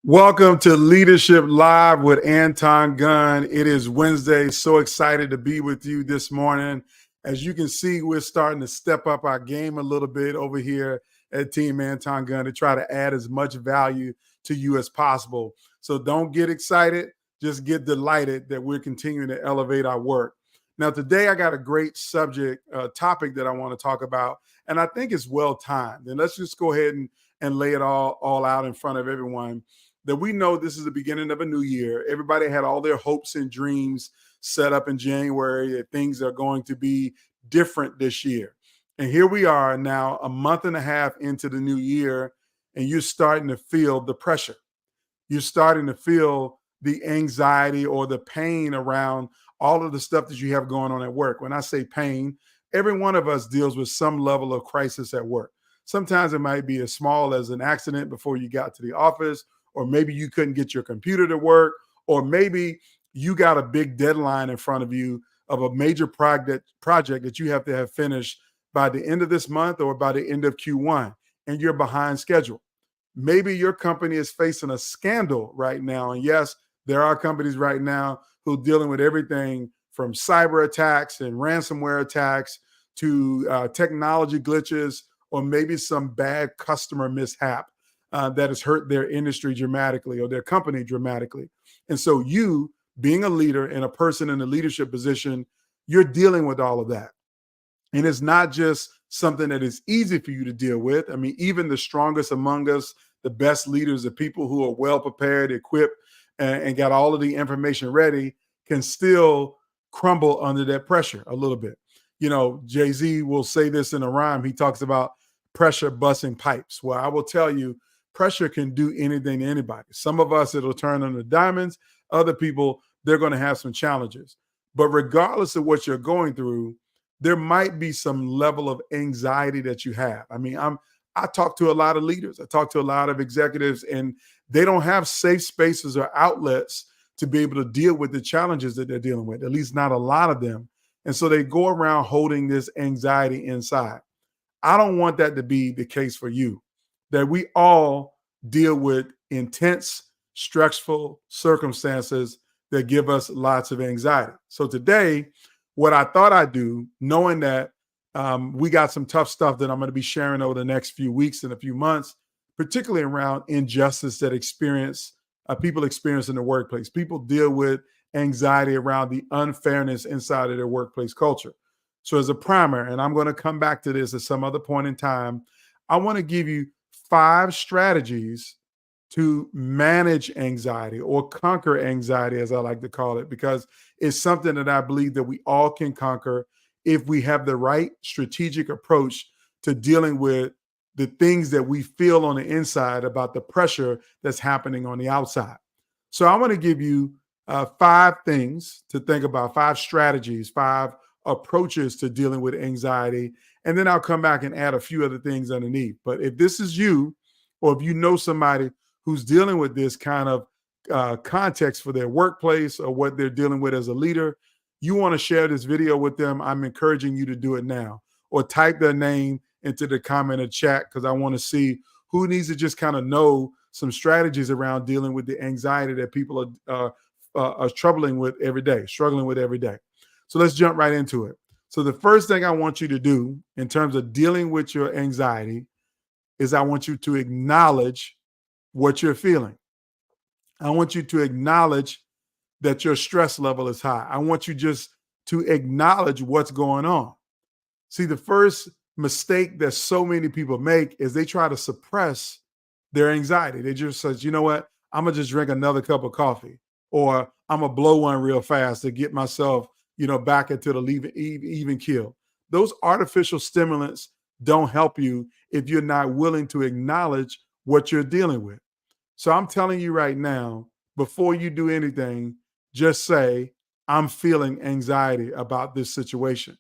Welcome to Leadership Live with Anton Gunn. It is Wednesday. So excited to be with you this morning. As you can see, we're starting to step up our game a little bit over here at Team Anton Gunn to try to add as much value to you as possible. So don't get excited. Just get delighted that we're continuing to elevate our work. Now, today I got a great topic that I want to talk about, and I think it's well timed. And let's just go ahead and lay it all out in front of everyone. That we know this is the beginning of a new year. Everybody had all their hopes and dreams set up in January that things are going to be different this year. And here we are now a month and a half into the new year, and you're starting to feel the pressure. You're starting to feel the anxiety or the pain around all of the stuff that you have going on at work. When I say pain, every one of us deals with some level of crisis at work. Sometimes it might be as small as an accident before you got to the office, or maybe you couldn't get your computer to work, or maybe you got a big deadline in front of you of a major project that you have to have finished by the end of this month or by the end of Q1, and you're behind schedule. Maybe your company is facing a scandal right now. And yes, there are companies right now who are dealing with everything from cyber attacks and ransomware attacks to technology glitches, or maybe some bad customer mishap that has hurt their industry dramatically or their company dramatically. And so you, being a leader and a person in a leadership position, you're dealing with all of that. And it's not just something that is easy for you to deal with. I mean, even the strongest among us, the best leaders, the people who are well prepared, equipped, and got all of the information ready, can still crumble under that pressure a little bit. You know, Jay-Z will say this in a rhyme. He talks about pressure busting pipes. Well, I will tell you, pressure can do anything to anybody. Some of us, it'll turn into diamonds. Other people, they're going to have some challenges. But regardless of what you're going through, there might be some level of anxiety that you have. I mean, I talk to a lot of leaders. I talk to a lot of executives, and they don't have safe spaces or outlets to be able to deal with the challenges that they're dealing with, at least not a lot of them. And so they go around holding this anxiety inside. I don't want that to be the case for you, that we all deal with intense, stressful circumstances that give us lots of anxiety. So today, what I thought I'd do, knowing that we got some tough stuff that I'm going to be sharing over the next few weeks and a few months, particularly around injustice that people experience in the workplace. People deal with anxiety around the unfairness inside of their workplace culture. So as a primer, and I'm going to come back to this at some other point in time, I want to give you 5 strategies to manage anxiety or conquer anxiety, as I like to call it, because it's something that I believe that we all can conquer if we have the right strategic approach to dealing with the things that we feel on the inside about the pressure that's happening on the outside. So I want to give you 5 things to think about, 5 strategies, 5 approaches to dealing with anxiety. And then I'll come back and add a few other things underneath. But if this is you, or if you know somebody who's dealing with this kind of context for their workplace or what they're dealing with as a leader, you want to share this video with them, I'm encouraging you to do it now. Or type their name into the comment or chat, because I want to see who needs to just kind of know some strategies around dealing with the anxiety that people are struggling with every day. So let's jump right into it. So the first thing I want you to do in terms of dealing with your anxiety is I want you to acknowledge what you're feeling. I want you to acknowledge that your stress level is high. I want you just to acknowledge what's going on. See, the first mistake that so many people make is they try to suppress their anxiety. They just say, you know what, I'm going to just drink another cup of coffee, or I'm going to blow one real fast to get myself, back into the even keel. Those artificial stimulants don't help you if you're not willing to acknowledge what you're dealing with. So I'm telling you right now, before you do anything, just say, I'm feeling anxiety about this situation,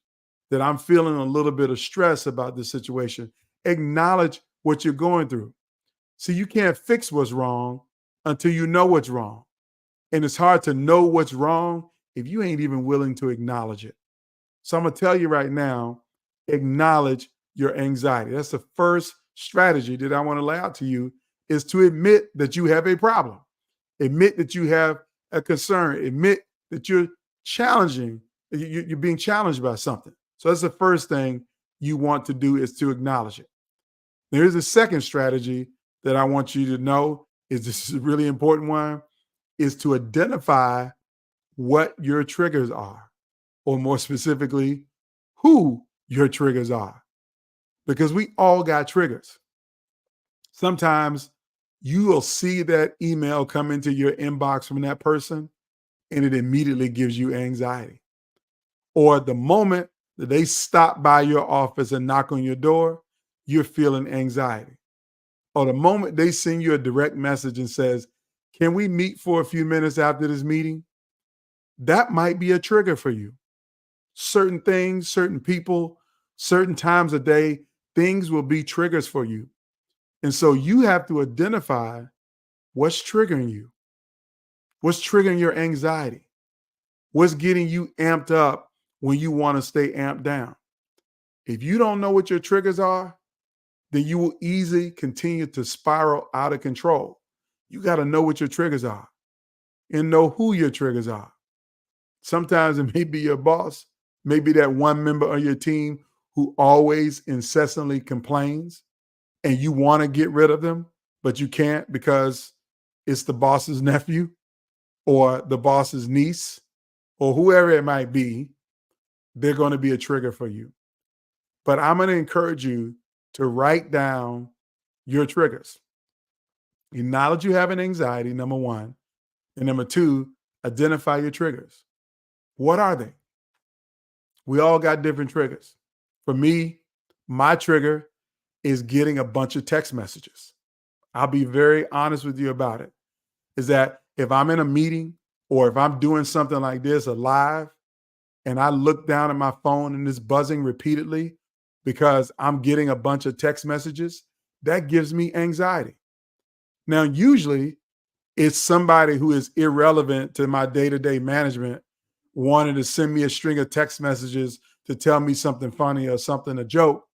that I'm feeling a little bit of stress about this situation. Acknowledge what you're going through. See, you can't fix what's wrong until you know what's wrong. And it's hard to know what's wrong if you ain't even willing to acknowledge it. So I'm going to tell you right now, acknowledge your anxiety. That's the first strategy that I want to lay out to you is to admit that you have a problem, admit that you have a concern, admit that you're being challenged by something. So that's the first thing you want to do, is to acknowledge it. There's a second strategy that I want you to know, is this is a really important one, is to identify what your triggers are, or more specifically, who your triggers are, because we all got triggers. Sometimes you will see that email come into your inbox from that person and it immediately gives you anxiety. Or the moment that they stop by your office and knock on your door, you're feeling anxiety. Or the moment they send you a direct message and says, "Can we meet for a few minutes after this meeting?" That might be a trigger for you. Certain things, certain people, certain times of day, things will be triggers for you. And so you have to identify what's triggering you, what's triggering your anxiety, what's getting you amped up when you want to stay amped down. If you don't know what your triggers are, then you will easily continue to spiral out of control. You got to know what your triggers are and know who your triggers are. Sometimes it may be your boss, maybe that one member of your team who always incessantly complains, and you want to get rid of them, but you can't because it's the boss's nephew or the boss's niece or whoever it might be. They're going to be a trigger for you. But I'm going to encourage you to write down your triggers. Acknowledge you have an anxiety, number one. And number two, identify your triggers. What are they? We all got different triggers. For me, my trigger is getting a bunch of text messages. I'll be very honest with you about it. Is that if I'm in a meeting or if I'm doing something like this, a live, and I look down at my phone and it's buzzing repeatedly because I'm getting a bunch of text messages, that gives me anxiety. Now, usually it's somebody who is irrelevant to my day-to-day management wanting to send me a string of text messages to tell me something funny or something, a joke.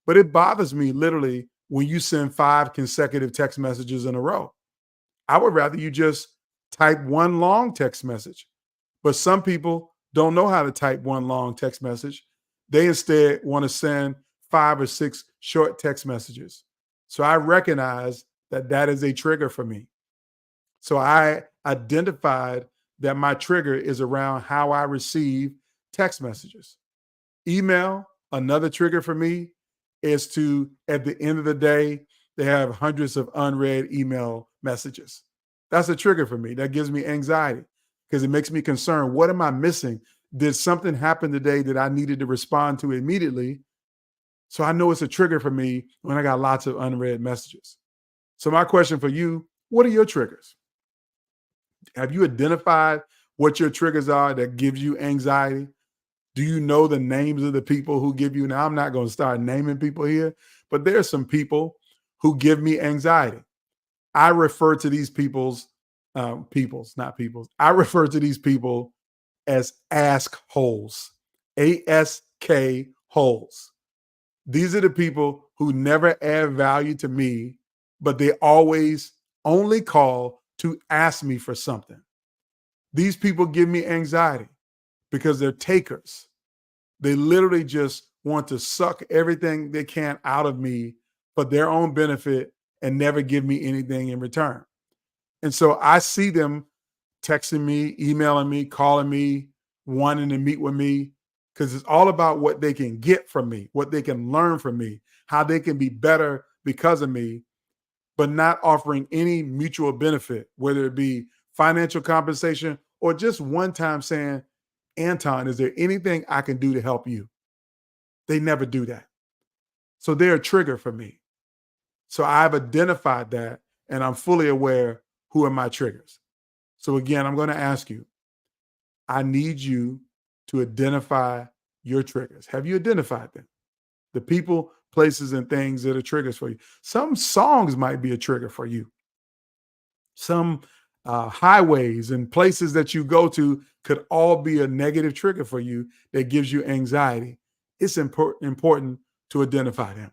But it bothers me literally when you send 5 consecutive text messages in a row. I would rather you just type one long text message. But some people don't know how to type one long text message. They instead want to send 5 or 6 short text messages. So I recognize that that is a trigger for me. So I identified that my trigger is around how I receive text messages. Email, another trigger for me, is to, at the end of the day, they have hundreds of unread email messages. That's a trigger for me. That gives me anxiety because it makes me concerned. What am I missing? Did something happen today that I needed to respond to immediately? So I know it's a trigger for me when I got lots of unread messages. So my question for you, what are your triggers? Have you identified what your triggers are that gives you anxiety? Do you know the names of the people who give you? Now, I'm not going to start naming people here, but there are some people who give me anxiety. I refer to these not peoples. I refer to these people as ask holes, ASK holes. These are the people who never add value to me, but they always only call to ask me for something. These people give me anxiety because they're takers. They literally just want to suck everything they can out of me for their own benefit and never give me anything in return. And so I see them texting me, emailing me, calling me, wanting to meet with me, because it's all about what they can get from me, what they can learn from me, how they can be better because of me, but not offering any mutual benefit, whether it be financial compensation or just one time saying, "Anton, is there anything I can do to help you?" They never do that. So they're a trigger for me. So I've identified that and I'm fully aware who are my triggers. So again, I'm going to ask you, I need you to identify your triggers. Have you identified them? The people, places, and things that are triggers for you. Some songs might be a trigger for you. Some highways and places that you go to could all be a negative trigger for you that gives you anxiety. It's important to identify them.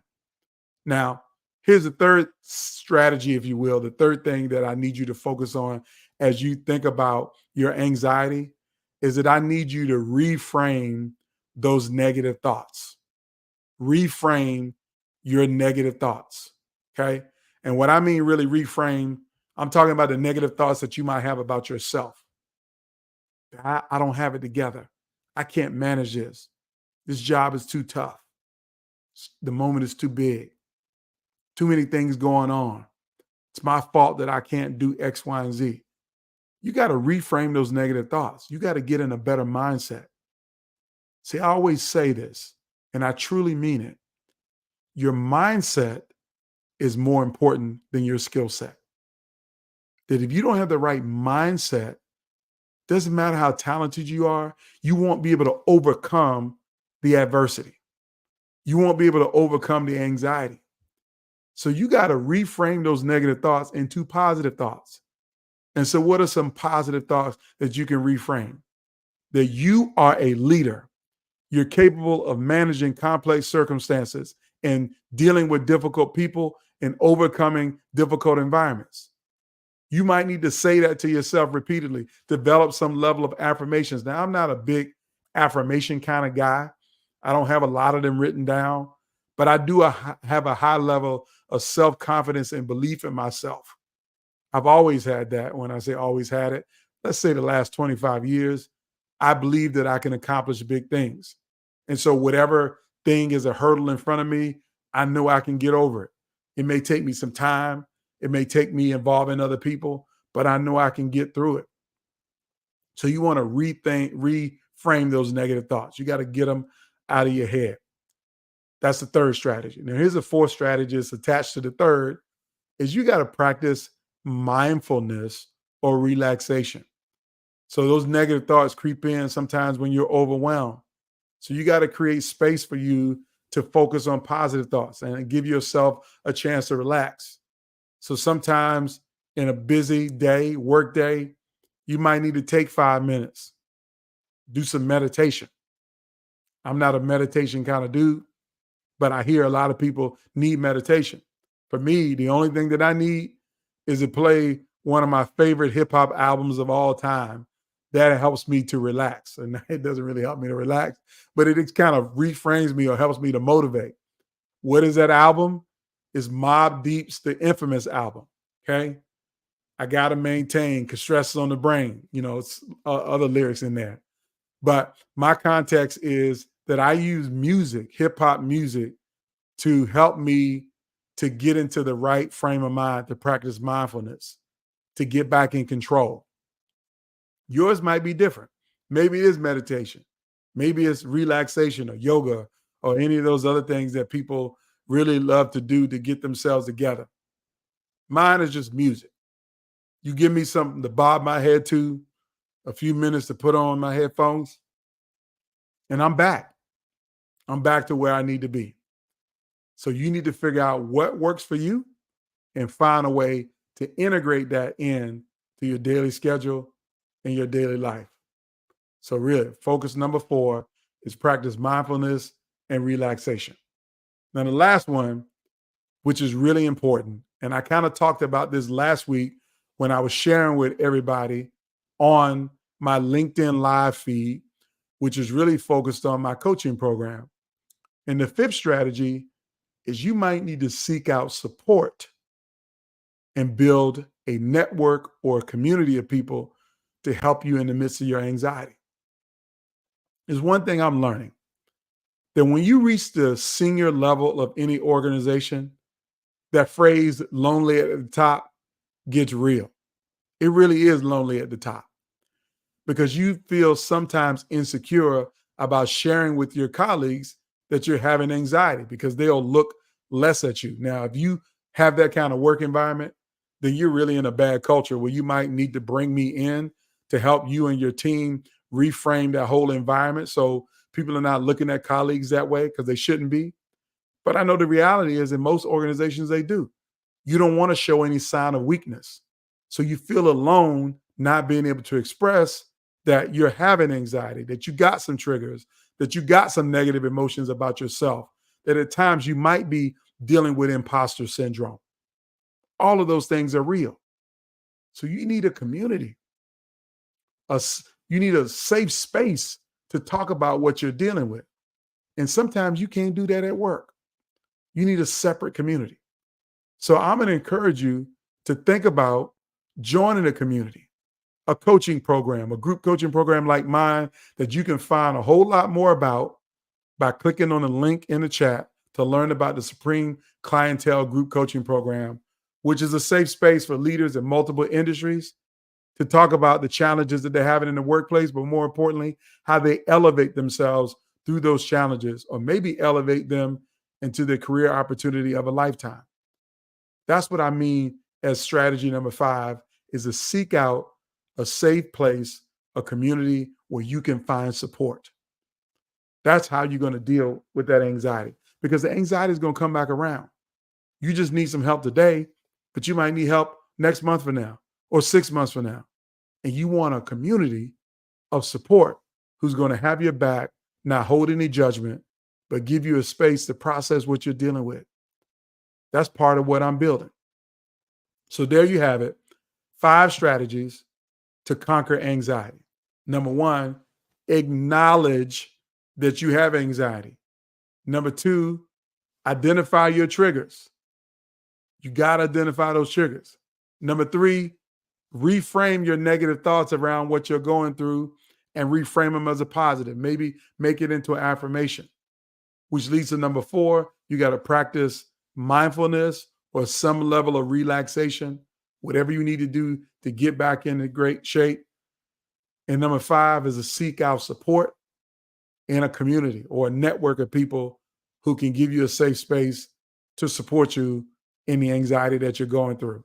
Now, Here's the third strategy, if you will, the third thing that I need you to focus on as you think about your anxiety is that I need you to reframe those negative thoughts. Reframe your negative thoughts. Okay. And what I mean, really reframe, I'm talking about the negative thoughts that you might have about yourself. I don't have it together. I can't manage this. This job is too tough. The moment is too big. Too many things going on. It's my fault that I can't do X, Y, and Z. You got to reframe those negative thoughts. You got to get in a better mindset. See, I always say this, and I truly mean it. Your mindset is more important than your skill set. That if you don't have the right mindset, doesn't matter how talented you are, you won't be able to overcome the adversity. You won't be able to overcome the anxiety. So you got to reframe those negative thoughts into positive thoughts. And so what are some positive thoughts that you can reframe? That you are a leader. You're capable of managing complex circumstances and dealing with difficult people and overcoming difficult environments. You might need to say that to yourself repeatedly, develop some level of affirmations. Now, I'm not a big affirmation kind of guy. I don't have a lot of them written down, but I do have a high level of self-confidence and belief in myself. I've always had that. When I say always had it, let's say the last 25 years, I believe that I can accomplish big things. And so whatever thing is a hurdle in front of me, I know I can get over it. It may take me some time. It may take me involving other people, but I know I can get through it. So you want to reframe those negative thoughts. You got to get them out of your head. That's the third strategy. Now, here's the fourth strategy that's attached to the third is you got to practice mindfulness or relaxation. So those negative thoughts creep in sometimes when you're overwhelmed. So you got to create space for you to focus on positive thoughts and give yourself a chance to relax. So sometimes in a busy day, work day, you might need to take 5 minutes, do some meditation. I'm not a meditation kind of dude, but I hear a lot of people need meditation. For me, the only thing that I need is to play one of my favorite hip hop albums of all time. That helps me to relax. And it doesn't really help me to relax, but it kind of reframes me or helps me to motivate. What is that album? It's Mobb Deep's The Infamous album. Okay. I got to maintain because stress is on the brain. It's other lyrics in there. But my context is that I use music, hip hop music, to help me to get into the right frame of mind, to practice mindfulness, to get back in control. Yours might be different. Maybe it is meditation. Maybe it's relaxation or yoga or any of those other things that people really love to do to get themselves together. Mine is just music. You give me something to bob my head to, a few minutes to put on my headphones, and I'm back. I'm back to where I need to be. So you need to figure out what works for you and find a way to integrate that in to your daily schedule and your daily life. So really, focus number 4 is practice mindfulness and relaxation. Now, the last one, which is really important, and I kind of talked about this last week when I was sharing with everybody on my LinkedIn live feed, which is really focused on my coaching program. And the fifth strategy is you might need to seek out support and build a network or a community of people to help you in the midst of your anxiety. There's one thing I'm learning, that when you reach the senior level of any organization, that phrase lonely at the top gets real. It really is lonely at the top because you feel sometimes insecure about sharing with your colleagues that you're having anxiety because they'll look less at you. Now, if you have that kind of work environment, then you're really in a bad culture where you might need to bring me in to help you and your team reframe that whole environment so people are not looking at colleagues that way because they shouldn't be. But I know the reality is in most organizations, they do. You don't want to show any sign of weakness. So you feel alone not being able to express that you're having anxiety, that you got some triggers, that you got some negative emotions about yourself, that at times you might be dealing with imposter syndrome. All of those things are real. So you need a community. You need a safe space to talk about what you're dealing with. And sometimes you can't do that at work. You need a separate community. So I'm going to encourage you to think about joining a community, a coaching program, a group coaching program like mine that you can find a whole lot more about by clicking on the link in the chat to learn about the Supreme Clientele Group Coaching Program, which is a safe space for leaders in multiple industries to talk about the challenges that they're having in the workplace, but more importantly, how they elevate themselves through those challenges, or maybe elevate them into the career opportunity of a lifetime. That's what I mean as strategy number 5, is to seek out a safe place, a community where you can find support. That's how you're going to deal with that anxiety, because the anxiety is going to come back around. You just need some help today, but you might need help next month from now or 6 months from now. And you want a community of support who's going to have your back, not hold any judgment, but give you a space to process what you're dealing with. That's part of what I'm building. So there you have it. 5 strategies to conquer anxiety. Number 1, acknowledge that you have anxiety. Number 2, identify your triggers. You got to identify those triggers. Number 3, reframe your negative thoughts around what you're going through and reframe them as a positive. Maybe make it into an affirmation, which leads to number 4, you got to practice mindfulness or some level of relaxation, whatever you need to do to get back into great shape. And number 5 is to seek out support in a community or a network of people who can give you a safe space to support you in the anxiety that you're going through.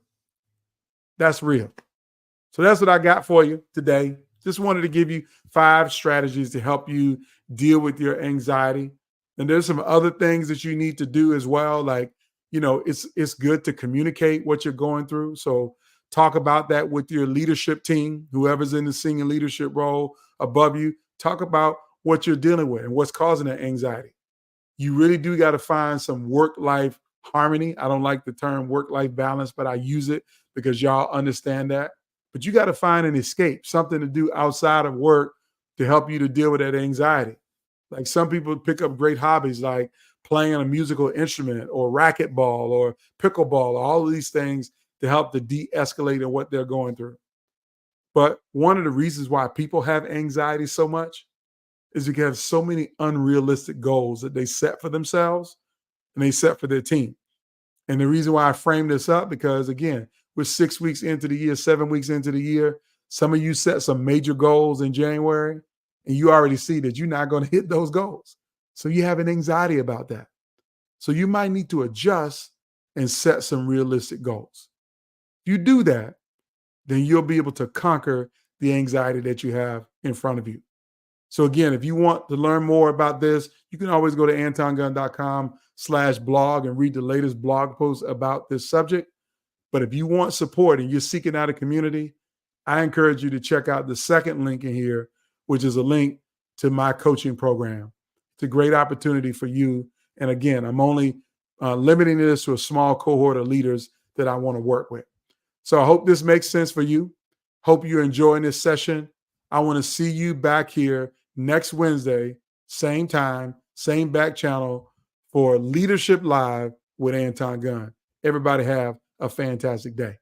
That's real. So that's what I got for you today. Just wanted to give you 5 strategies to help you deal with your anxiety. And there's some other things that you need to do as well. Like, it's good to communicate what you're going through. So talk about that with your leadership team, whoever's in the senior leadership role above you. Talk about what you're dealing with and what's causing that anxiety. You really do got to find some work-life harmony. I don't like the term work-life balance, but I use it because y'all understand that. But you got to find an escape, something to do outside of work to help you to deal with that anxiety. Like some people pick up great hobbies like playing a musical instrument or racquetball or pickleball, or all of these things to help to de-escalate in what they're going through. But one of the reasons why people have anxiety so much is because they have so many unrealistic goals that they set for themselves and they set for their team. And the reason why I frame this up, because again, we're 6 weeks into the year, 7 weeks into the year. Some of you set some major goals in January, and you already see that you're not going to hit those goals. So you have an anxiety about that. So you might need to adjust and set some realistic goals. If you do that, then you'll be able to conquer the anxiety that you have in front of you. So again, if you want to learn more about this, you can always go to antongunn.com/blog and read the latest blog posts about this subject. But if you want support and you're seeking out a community, I encourage you to check out the second link in here, which is a link to my coaching program. It's a great opportunity for you. And again, I'm only limiting this to a small cohort of leaders that I want to work with. So I hope this makes sense for you. Hope you're enjoying this session. I want to see you back here next Wednesday, same time, same back channel for Leadership Live with Anton Gunn. Everybody have a fantastic day.